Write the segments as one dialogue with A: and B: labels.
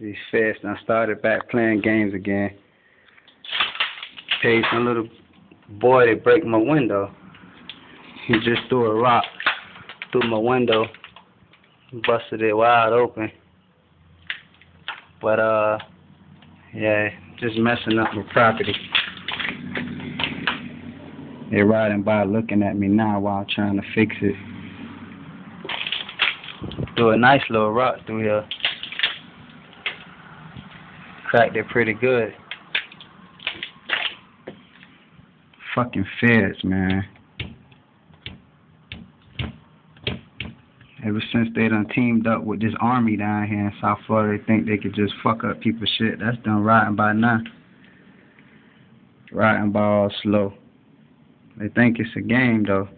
A: These feds done started back playing games again. Paid some little boy to break my window. He just threw a rock through my window, busted it wide open. But yeah, just messing up my property. They're riding by looking at me now while I'm trying to fix it. Threw a nice little rock through here. Cracked it pretty good. Fucking feds, man. Ever since they done teamed up with this army down here in South Florida, they think they could just fuck up people's shit. That's done riding by now. Riding by all slow. They think it's a game, though.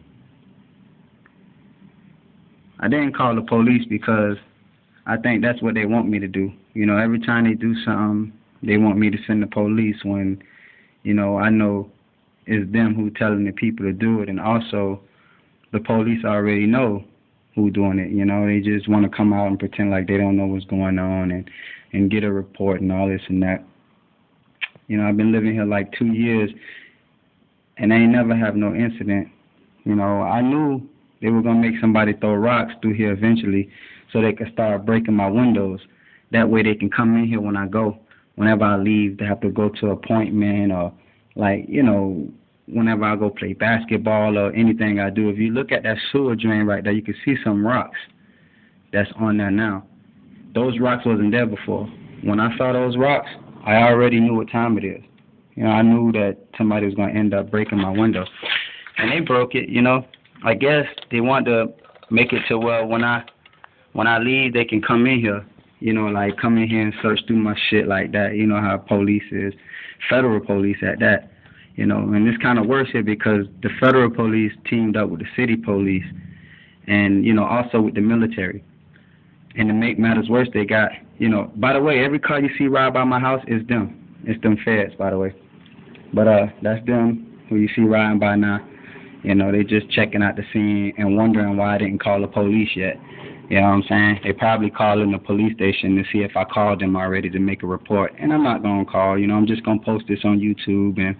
A: I didn't call the police because I think that's what they want me to do. You know, every time they do something, they want me to send the police when, you know, I know it's them who telling the people to do it. And also, the police already know who doing it. You know, they just want to come out and pretend like they don't know what's going on and get a report and all this and that. You know, I've been living here like 2 years, and I ain't never have no incident. You know, I knew they were going to make somebody throw rocks through here eventually so they could start breaking my windows. That way they can come in here when I go. Whenever I leave, they have to go to an appointment or, like, you know, whenever I go play basketball or anything I do. If you look at that sewer drain right there, you can see some rocks that's on there now. Those rocks wasn't there before. When I saw those rocks, I already knew what time it is. You know, I knew that somebody was going to end up breaking my window. And they broke it, you know. I guess they want to make it to where when I leave, they can come in here. You know, like come in here and search through my shit like that. You know how police is, federal police at that. You know, and it's kind of worse here because the federal police teamed up with the city police and, you know, also with the military. And to make matters worse, they got, you know, by the way, every car you see ride by my house is them. It's them feds, by the way. But that's them who you see riding by now. You know, they just checking out the scene and wondering why I didn't call the police yet. You know what I'm saying? They probably calling the police station to see if I called them already to make a report. And I'm not going to call, you know, I'm just going to post this on YouTube and,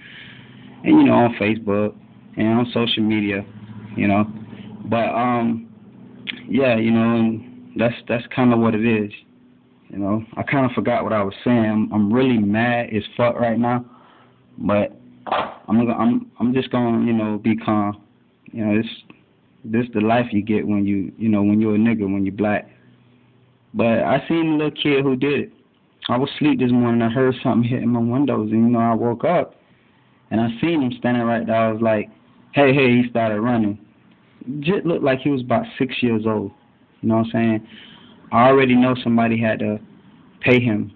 A: you know, on Facebook and on social media, you know. But, yeah, you know, and that's kind of what it is. You know, I kind of forgot what I was saying. I'm really mad as fuck right now. But I'm just going to, you know, be calm. You know, this the life you get when you know, when you're a nigga, when you're black. But I seen a little kid who did it. I was asleep this morning. I heard something hitting my windows, and, you know, I woke up, and I seen him standing right there. I was like, hey, he started running. Just looked like he was about 6 years old. You know what I'm saying? I already know somebody had to pay him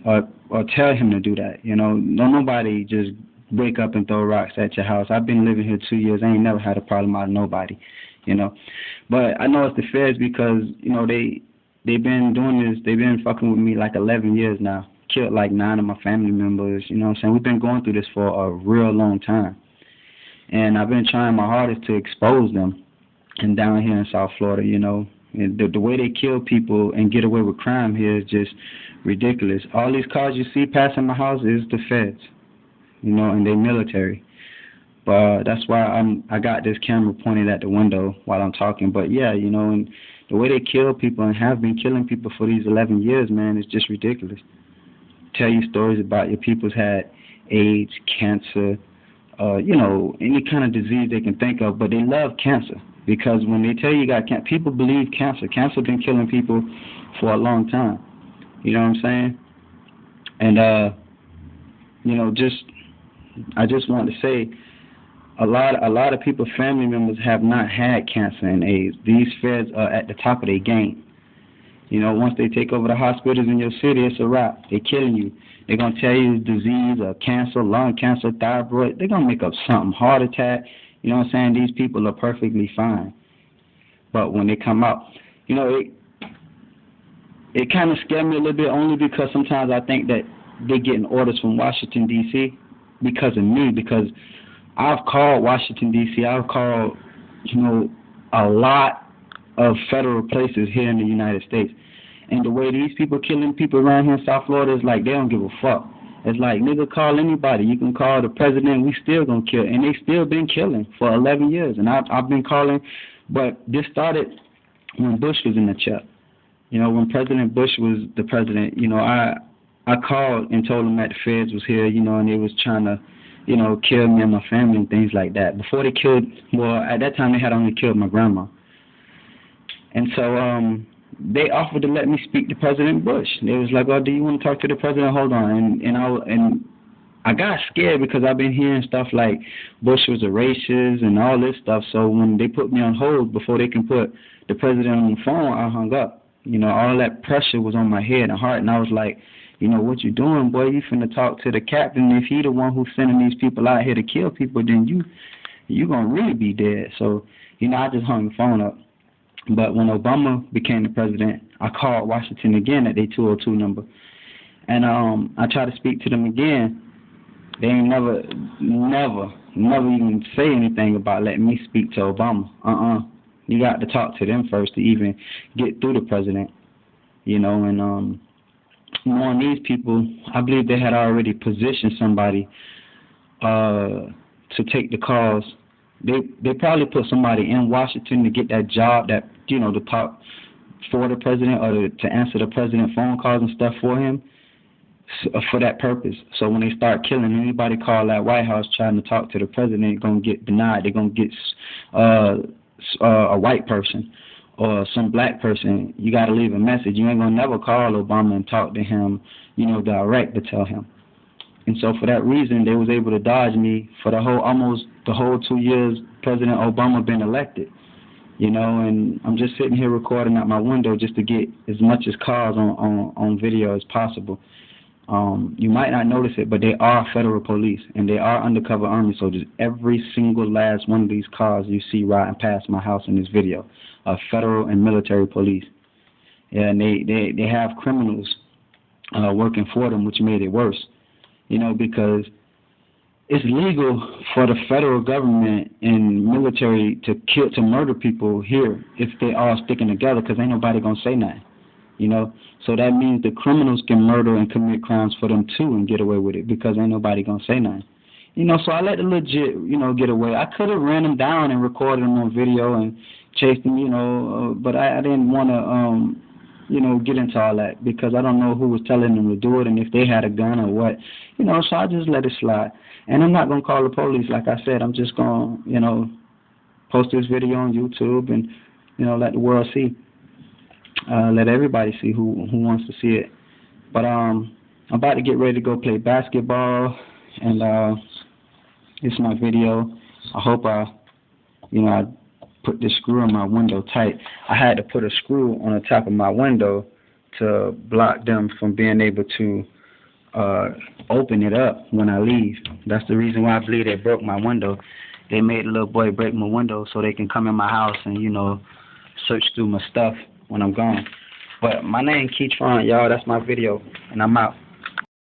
A: or tell him to do that. You know, nobody just wake up and throw rocks at your house. I've been living here 2 years. I ain't never had a problem out of nobody, you know. But I know it's the feds because, you know, they've been doing this. They've been fucking with me like 11 years now. Killed like 9 of my family members, you know what I'm saying? We've been going through this for a real long time. And I've been trying my hardest to expose them. And down here in South Florida, you know, and the way they kill people and get away with crime here is just ridiculous. All these cars you see passing my house is the feds. You know, and they military. But that's why I got this camera pointed at the window while I'm talking. But yeah, you know, and the way they kill people and have been killing people for these 11 years, man, is just ridiculous. Tell you stories about your people's had AIDS, cancer, you know, any kind of disease they can think of, but they love cancer. Because when they tell you got cancer, people believe cancer. Cancer been killing people for a long time. You know what I'm saying? And, you know, I just want to say, a lot of people, family members, have not had cancer and AIDS. These feds are at the top of their game. You know, once they take over the hospitals in your city, it's a wrap. They're killing you. They're going to tell you disease or cancer, lung cancer, thyroid. They're going to make up something, heart attack. You know what I'm saying? These people are perfectly fine. But when they come out, you know, it kind of scared me a little bit only because sometimes I think that they're getting orders from Washington, D.C. because of me, because I've called Washington, D.C., I've called, you know, a lot of federal places here in the United States, And the way these people killing people around here in South Florida is like they don't give a fuck. It's like, nigga, call anybody. You can call the president. We still gonna kill, and they still been killing for 11 years. And I've been calling, but this started when Bush was in the chair. You know, when President Bush was the president. You know, I called and told them that the feds was here. You know, and they was trying to, you know, kill me and my family and things like that. Before they killed, well, at that time they had only killed my grandma. And so they offered to let me speak to President Bush. They was like, "Oh, do you want to talk to the president? Hold on." And I got scared because I've been hearing stuff like Bush was a racist and all this stuff. So when they put me on hold before they can put the president on the phone, I hung up. You know, all that pressure was on my head and heart, and I was like, you know, what you doing, boy? You finna talk to the captain. If he the one who's sending these people out here to kill people, then you gonna really be dead. So, you know, I just hung the phone up. But when Obama became the president, I called Washington again at their 202 number. And I tried to speak to them again. They ain't never even say anything about letting me speak to Obama. You got to talk to them first to even get through the president. You know, and knowing these people, I believe they had already positioned somebody to take the calls. They probably put somebody in Washington to get that job, that, you know, to talk for the president or to answer the president phone calls and stuff for him, for that purpose. So when they start killing, anybody call that White House trying to talk to the president going to get denied. They're going to get a white person or some black person. You got to leave a message. You ain't going to never call Obama and talk to him, you know, direct to tell him. And so for that reason, they was able to dodge me for almost the whole 2 years President Obama been elected. You know, and I'm just sitting here recording out my window just to get as much as calls on video as possible. You might not notice it, but they are federal police, and they are undercover army soldiers. Every single last one of these cars you see riding past my house in this video are federal and military police. Yeah, and they have criminals working for them, which made it worse. You know, because it's legal for the federal government and military to murder people here if they all sticking together, because ain't nobody gonna say nothing. You know, so that means the criminals can murder and commit crimes for them too and get away with it because ain't nobody gonna say nothing. You know, so I let the legit, you know, get away. I could have ran them down and recorded them on video and chased them, you know, but I didn't want to, you know, get into all that because I don't know who was telling them to do it and if they had a gun or what, you know, so I just let it slide. And I'm not going to call the police, like I said. I'm just going to, you know, post this video on YouTube and, you know, let the world see. Let everybody see who wants to see it. But I'm about to get ready to go play basketball, and this is my video. I hope I put this screw on my window tight. I had to put a screw on the top of my window to block them from being able to open it up when I leave. That's the reason why I believe they broke my window. They made a little boy break my window so they can come in my house and, you know, search through my stuff when I'm gone. But my name Keitron, y'all. That's my video, and I'm out.